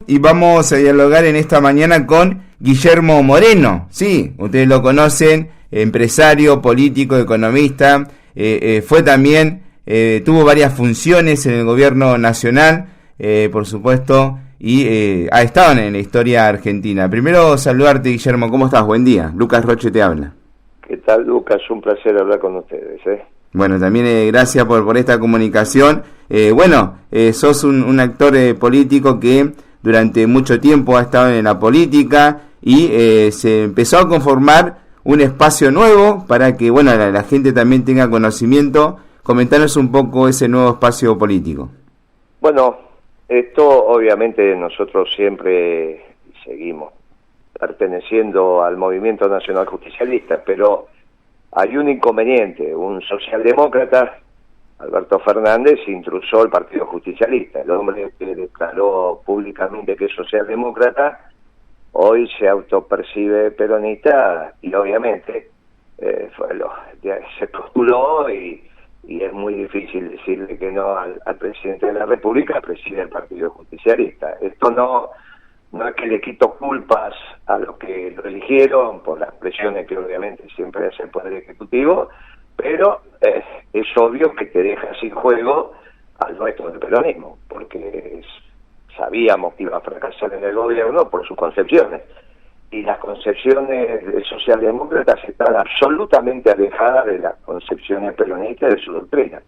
y vamos a dialogar en esta mañana con Guillermo Moreno. Sí, ustedes lo conocen, empresario, político, economista, fue también, tuvo varias funciones en el gobierno nacional, por supuesto, y ha estado en la historia argentina. Primero saludarte, Guillermo, ¿cómo estás? Buen día. Lucas Roche te habla. ¿Qué tal, Lucas? Un placer hablar con ustedes. Bueno, también gracias por esta comunicación. Sos un actor político que durante mucho tiempo ha estado en la política y se empezó a conformar un espacio nuevo para que la gente también tenga conocimiento. Comentanos un poco ese nuevo espacio político. Bueno, esto obviamente nosotros siempre seguimos perteneciendo al Movimiento Nacional Justicialista, pero hay un inconveniente. Un socialdemócrata, Alberto Fernández, intrusó al Partido Justicialista. El hombre que declaró públicamente que es socialdemócrata hoy se autopercibe peronista y obviamente se postuló y es muy difícil decirle que no al presidente de la República, preside el Partido Justicialista. Esto no es que le quito culpas a los que lo eligieron por las presiones que obviamente siempre hace el Poder Ejecutivo, pero es obvio que te deja sin juego al resto del peronismo, porque sabíamos que iba a fracasar en el gobierno por sus concepciones, y las concepciones del socialdemócrata están absolutamente alejadas de las concepciones peronistas de su doctrina.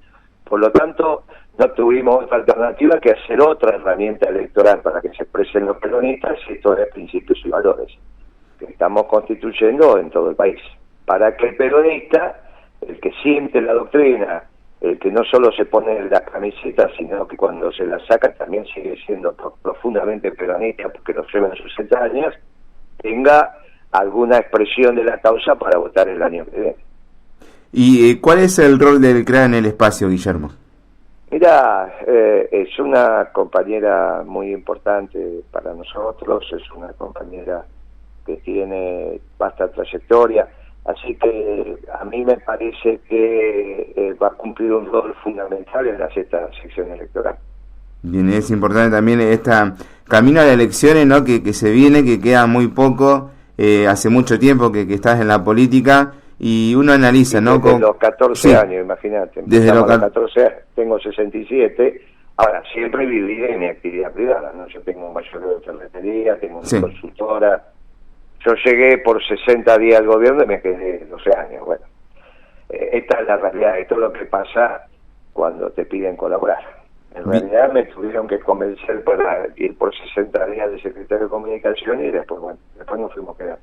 Por lo tanto, no tuvimos otra alternativa que hacer otra herramienta electoral para que se expresen los peronistas, y esto es principios y valores, que estamos constituyendo en todo el país, para que el peronista, el que siente la doctrina, el que no solo se pone la camiseta, sino que cuando se la saca también sigue siendo profundamente peronista, porque lo lleva en sus 60 años, tenga alguna expresión de la causa para votar el año que viene. ¿Y cuál es el rol del CRA en el espacio, Guillermo? Mira, es una compañera muy importante para nosotros, es una compañera que tiene vasta trayectoria, así que a mí me parece que va a cumplir un rol fundamental en esta sección electoral. Bien, es importante también esta camino a las elecciones, ¿no? Que se viene, que queda muy poco, hace mucho tiempo que estás en la política y uno analiza, ¿no? Desde los 14 años, imagínate. Desde los 14 años, tengo 67, ahora siempre viví en mi actividad privada, ¿no? Yo tengo un mayoreo de ferretería, tengo una consultora, yo llegué por 60 días al gobierno y me quedé 12 años, bueno. Esta es la realidad, esto es lo que pasa cuando te piden colaborar. En realidad me tuvieron que convencer para ir por 60 días de secretario de Comunicación y después nos fuimos quedando.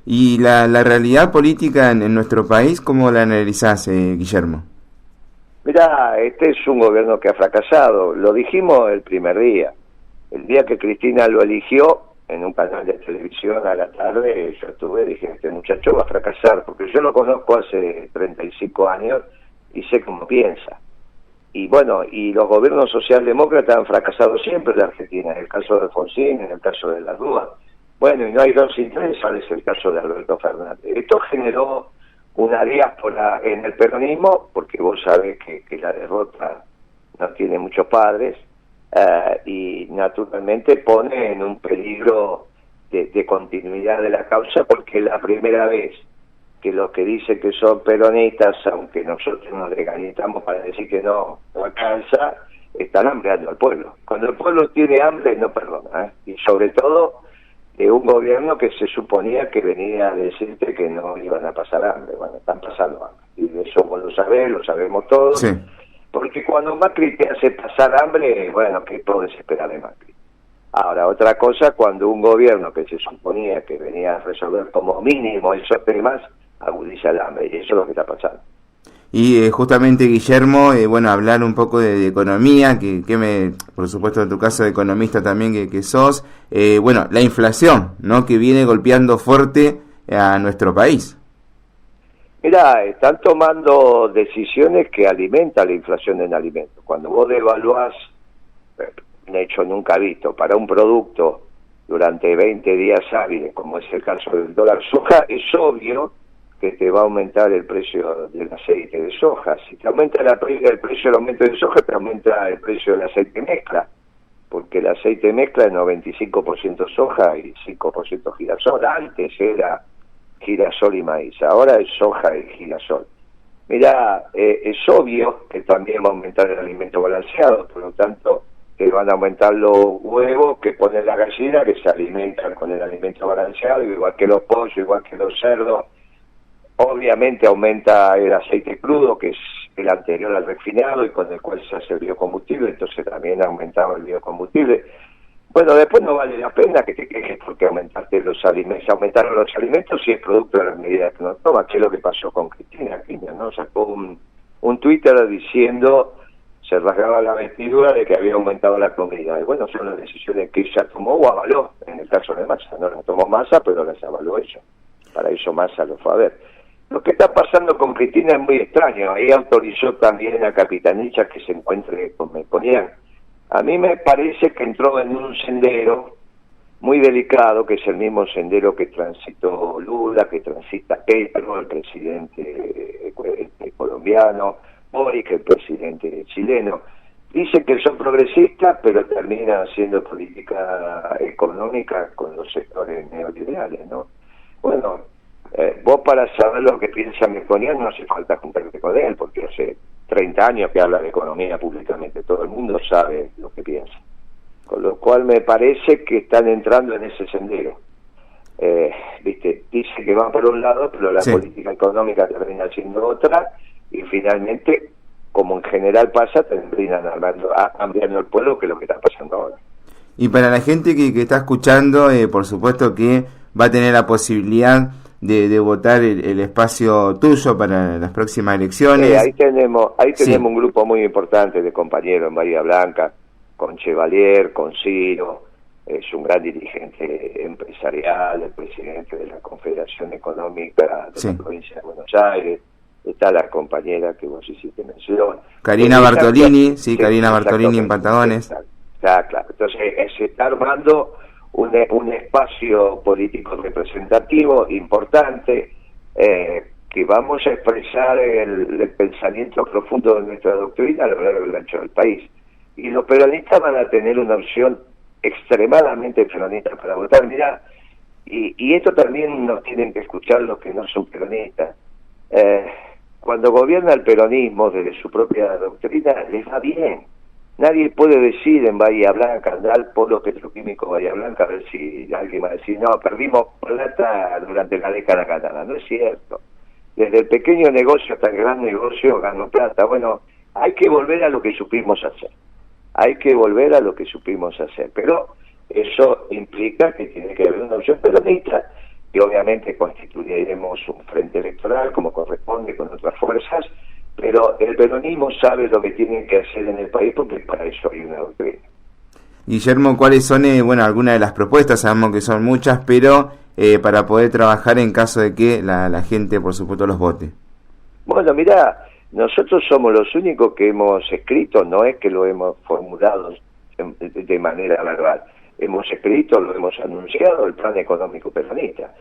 ¿Y la realidad política en nuestro país, cómo la analizás, Guillermo? Mirá, este es un gobierno que ha fracasado, lo dijimos el primer día. El día que Cristina lo eligió, en un canal de televisión a la tarde, yo estuve y dije, este muchacho va a fracasar, porque yo lo conozco hace 35 años y sé cómo piensa. Y bueno, y los gobiernos socialdemócratas han fracasado siempre en la Argentina, en el caso de Alfonsín, en el caso de la Rúa. Bueno, y no hay dos sin tres, es el caso de Alberto Fernández. Esto generó una diáspora en el peronismo, porque vos sabés que la derrota no tiene muchos padres, y naturalmente pone en un peligro de continuidad de la causa, porque es la primera vez que los que dicen que son peronistas, aunque nosotros nos regañitamos para decir que no alcanza, están hambreando al pueblo. Cuando el pueblo tiene hambre, no perdona, y sobre todo de un gobierno que se suponía que venía a decirte que no iban a pasar hambre. Bueno, están pasando hambre, y eso vos lo sabés, lo sabemos todos, sí. Porque cuando Macri te hace pasar hambre, bueno, ¿qué podés esperar de Macri? Ahora, otra cosa, cuando un gobierno que se suponía que venía a resolver como mínimo esos temas, agudiza el hambre, y eso es lo que está pasando. Y justamente, Guillermo, hablar un poco de economía, por supuesto en tu caso de economista también que sos, la inflación, ¿no? Que viene golpeando fuerte a nuestro país. Mirá, están tomando decisiones que alimentan la inflación en alimentos. Cuando vos devaluás, un hecho nunca visto, para un producto durante 20 días hábiles, como es el caso del dólar soja, es obvio que te va a aumentar el precio del aceite de soja. Si te aumenta el precio del aumento de soja, te aumenta el precio del aceite mezcla. porque el aceite mezcla es 95% soja y 5% girasol. Antes era girasol y maíz, ahora es soja y girasol. Mirá, es obvio que también va a aumentar el alimento balanceado, por lo tanto, que van a aumentar los huevos que pone la gallina, que se alimentan con el alimento balanceado, igual que los pollos, igual que los cerdos. Obviamente aumenta el aceite crudo, que es el anterior al refinado y con el cual se hace el biocombustible, entonces también aumentaba el biocombustible. Bueno, después no vale la pena que te quejes porque aumentaron los alimentos si es producto de las medidas que uno toma, que es lo que pasó con Cristina Kirchner, ¿no? Sacó un Twitter diciendo, se rasgaba la vestidura de que había aumentado la comida. Y bueno, son las decisiones que ella tomó o avaló, en el caso de Massa. No las tomó Massa, pero las avaló ella. Para eso Massa lo fue a ver. Lo que está pasando con Cristina es muy extraño. Ahí autorizó también a Capitanilla que se encuentre con Melconian. A mí me parece que entró en un sendero muy delicado, que es el mismo sendero que transitó Lula, que transita Petro, el presidente colombiano, Boric, el presidente chileno. Dicen que son progresistas, pero terminan haciendo política económica con los sectores neoliberales, ¿no? Bueno, vos para saber lo que piensa Melconian no hace falta juntarte con él, porque hace 30 años que habla de economía públicamente, todo el mundo sabe lo que piensa. Con lo cual me parece que están entrando en ese sendero. Viste, dice que van por un lado, pero la política económica termina siendo otra, y finalmente, como en general pasa, terminan cambiando el pueblo, que es lo que está pasando ahora. Y para la gente que está escuchando, por supuesto que va a tener la posibilidad de votar el espacio tuyo para las próximas elecciones. Ahí tenemos un grupo muy importante de compañeros en Bahía Blanca, con Chevalier, con Ciro, es un gran dirigente empresarial, el presidente de la Confederación Económica de la provincia de Buenos Aires, está la compañera que vos hiciste mención. Karina Bartolini, Karina Bartolini en Patagones. Está claro, entonces se está armando un espacio político representativo importante, que vamos a expresar el pensamiento profundo de nuestra doctrina a lo largo del ancho del país. Y los peronistas van a tener una opción extremadamente peronista para votar. Mirá, y esto también nos tienen que escuchar los que no son peronistas. Cuando gobierna el peronismo desde su propia doctrina, les va bien. Nadie puede decir en Bahía Blanca, andar al polo petroquímico Bahía Blanca, a ver si alguien va a decir, no, perdimos plata durante la década ganada. No es cierto. Desde el pequeño negocio hasta el gran negocio ganó plata. Bueno, hay que volver a lo que supimos hacer. Pero eso implica que tiene que haber una opción peronista, que obviamente constituiremos un frente electoral como corresponde con otras fuerzas, pero el peronismo sabe lo que tienen que hacer en el país porque para eso hay una doctrina. Guillermo, ¿cuáles son algunas de las propuestas? Sabemos que son muchas, pero para poder trabajar en caso de que la gente, por supuesto, los vote. Bueno, mirá, nosotros somos los únicos que hemos escrito, no es que lo hemos formulado de manera verbal, hemos escrito, lo hemos anunciado, el plan económico peronista.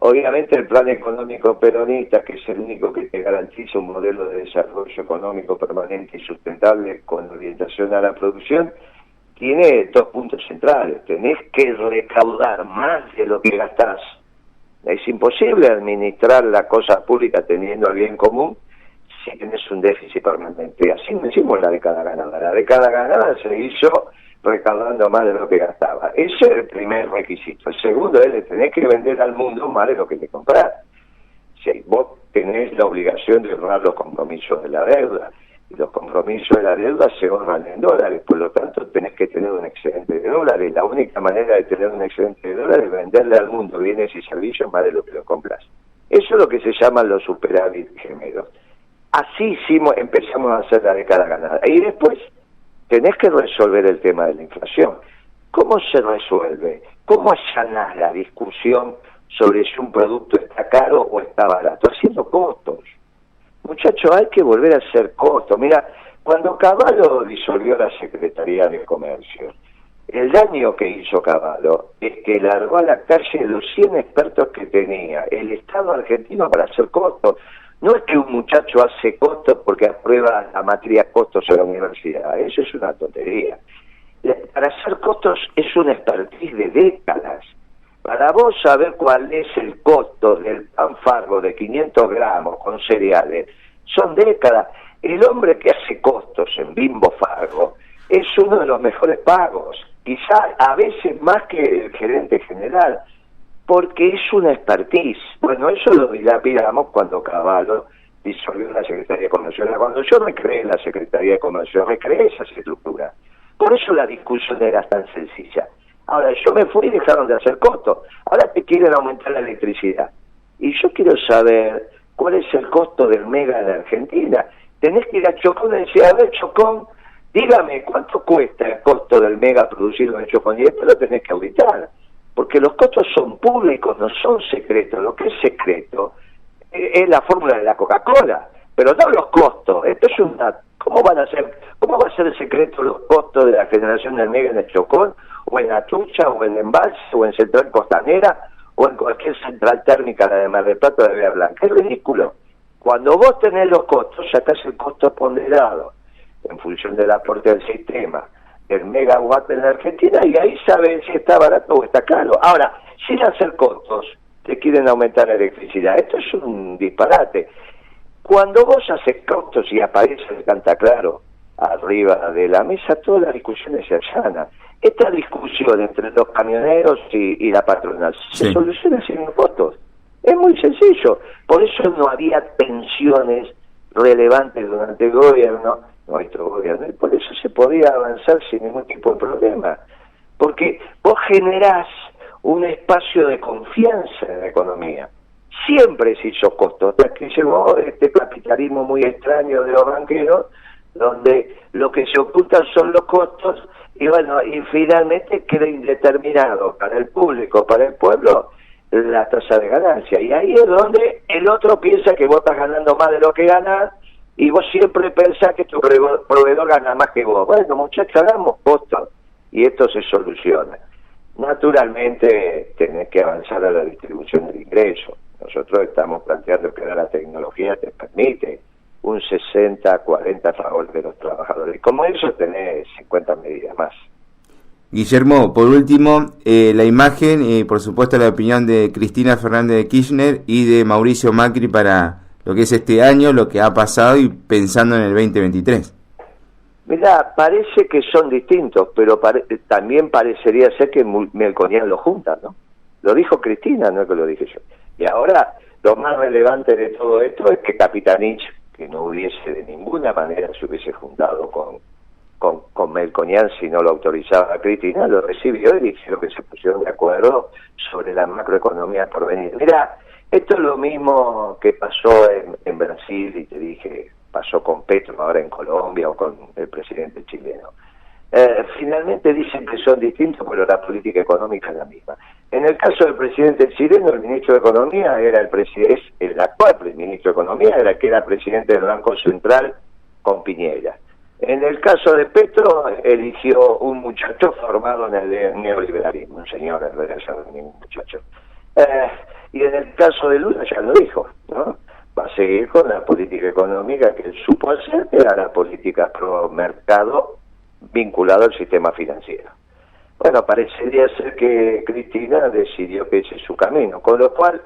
Obviamente el plan económico peronista, que es el único que te garantiza un modelo de desarrollo económico permanente y sustentable con orientación a la producción, tiene dos puntos centrales. Tenés que recaudar más de lo que gastás. Es imposible administrar la cosa pública teniendo el bien común si tenés un déficit permanente. Así no hicimos la década ganada. La década ganada se hizo recaudando más de lo que gastaba. Ese es el primer requisito. El segundo es que tenés que vender al mundo más de lo que te compras. Si vos tenés la obligación de honrar los compromisos de la deuda, y los compromisos de la deuda se honran en dólares, por lo tanto tenés que tener un excedente de dólares. La única manera de tener un excedente de dólares es venderle al mundo bienes y servicios más de lo que lo compras. Eso es lo que se llaman los superávit gemelos. Así empezamos a hacer la década ganada. Y después tenés que resolver el tema de la inflación. ¿Cómo se resuelve? ¿Cómo allanás la discusión sobre si un producto está caro o está barato? Haciendo costos. Muchachos, hay que volver a hacer costos. Mira, cuando Cavallo disolvió la Secretaría de Comercio, el daño que hizo Cavallo es que largó a la calle los 100 expertos que tenía el Estado argentino para hacer costos. No es que un muchacho hace costos porque aprueba la materia costos en la universidad, eso es una tontería. Para hacer costos es una expertise de décadas. Para vos saber cuál es el costo del pan Fargo de 500 gramos con cereales, son décadas. El hombre que hace costos en Bimbo Fargo es uno de los mejores pagos, quizá a veces más que el gerente general, porque es una expertise. Bueno, eso lo dilapidamos cuando Cavallo disolvió la Secretaría de Comercio. Cuando yo recreé la Secretaría de Comercio, recreé esa estructura. Por eso la discusión era tan sencilla. Ahora, yo me fui y dejaron de hacer costos. Ahora te quieren aumentar la electricidad. Y yo quiero saber cuál es el costo del mega de Argentina. Tenés que ir a Chocón y decir, a ver, Chocón, dígame, ¿cuánto cuesta el costo del mega producido en Chocón? Y después lo tenés que auditar. Porque los costos son públicos, no son secretos. Lo que es secreto es la fórmula de la Coca-Cola, pero no los costos. Esto es una... ¿Cómo va a ser secreto los costos de la generación del mega en el Chocón, o en Atucha, o en Embalse, o en Central Costanera, o en cualquier central térmica, la de Mar del Plata o de Bahía Blanca? Es ridículo. Cuando vos tenés los costos, sacás el costo ponderado en función del aporte del sistema, del megawatt en la Argentina, y ahí sabes si está barato o está caro. Ahora, sin hacer costos, te quieren aumentar la electricidad. Esto es un disparate. Cuando vos haces costos y aparece el Cantaclaro arriba de la mesa, todas las discusiones se allanan. Esta discusión entre los camioneros y la patronal se soluciona sin costos. Es muy sencillo. Por eso no había tensiones relevantes durante el gobierno, nuestro gobierno, y por eso se podía avanzar sin ningún tipo de problema. Porque vos generás un espacio de confianza en la economía. Siempre se hizo costos, hasta que llegó este capitalismo muy extraño de los banqueros, donde lo que se ocultan son los costos, y bueno, y finalmente queda indeterminado para el público, para el pueblo, la tasa de ganancia. Y ahí es donde el otro piensa que vos estás ganando más de lo que ganas, y vos siempre pensás que tu proveedor gana más que vos. Bueno, muchachos, hagamos costos, y esto se soluciona. Naturalmente, tenés que avanzar a la distribución del ingreso. Nosotros estamos planteando que ahora la tecnología te permite un 60-40 a favor de los trabajadores. Y como eso tenés 50 medidas más. Guillermo, por último, la imagen, por supuesto la opinión de Cristina Fernández de Kirchner y de Mauricio Macri para lo que es este año, lo que ha pasado y pensando en el 2023. Mirá, parece que son distintos, pero también parecería ser que Melconian lo juntan, ¿no? Lo dijo Cristina, no es que lo dije yo. Y ahora, lo más relevante de todo esto es que Capitanich, que no hubiese de ninguna manera se hubiese juntado con Melconian si no lo autorizaba Cristina, lo recibió y dijeron que se pusieron de acuerdo sobre la macroeconomía por venir. Mira, esto es lo mismo que pasó en Brasil, y te dije, pasó con Petro ahora en Colombia o con el presidente chileno. Finalmente dicen que son distintos, pero la política económica es la misma. En el caso del presidente chileno, el ministro de Economía era el actual ministro de Economía, era el que era presidente del Banco Central con Piñera. En el caso de Petro, eligió un muchacho formado en el neoliberalismo, un señor, en realidad no es ningún muchacho. Y en el caso de Lula ya lo dijo, ¿no? Va a seguir con la política económica que él supo hacer, que era la política pro mercado vinculado al sistema financiero. Bueno, parecería ser que Cristina decidió que ese es su camino, con lo cual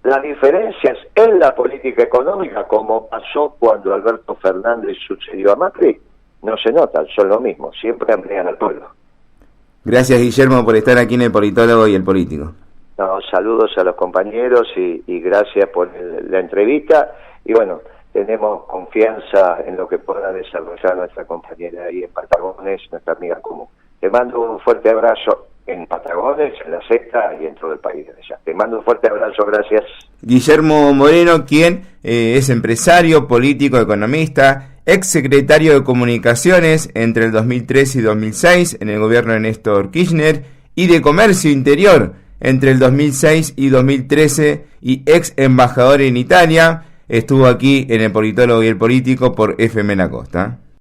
las diferencias en la política económica, como pasó cuando Alberto Fernández sucedió a Macri, no se notan, son lo mismo, siempre amplían al pueblo. Gracias, Guillermo, por estar aquí en El Politólogo y El Político. No, saludos a los compañeros y gracias por la entrevista, y bueno, tenemos confianza en lo que pueda desarrollar nuestra compañera ahí en Patagones, nuestra amiga común. Te mando un fuerte abrazo en Patagones, en la Sexta y en todo el país desde allá. Te mando un fuerte abrazo, gracias. Guillermo Moreno, quien es empresario, político, economista, ex secretario de Comunicaciones entre el 2003 y 2006 en el gobierno de Néstor Kirchner, y de Comercio Interior entre el 2006 y 2013, y ex embajador en Italia. Estuvo aquí en El Politólogo y El Político por FM La Costa.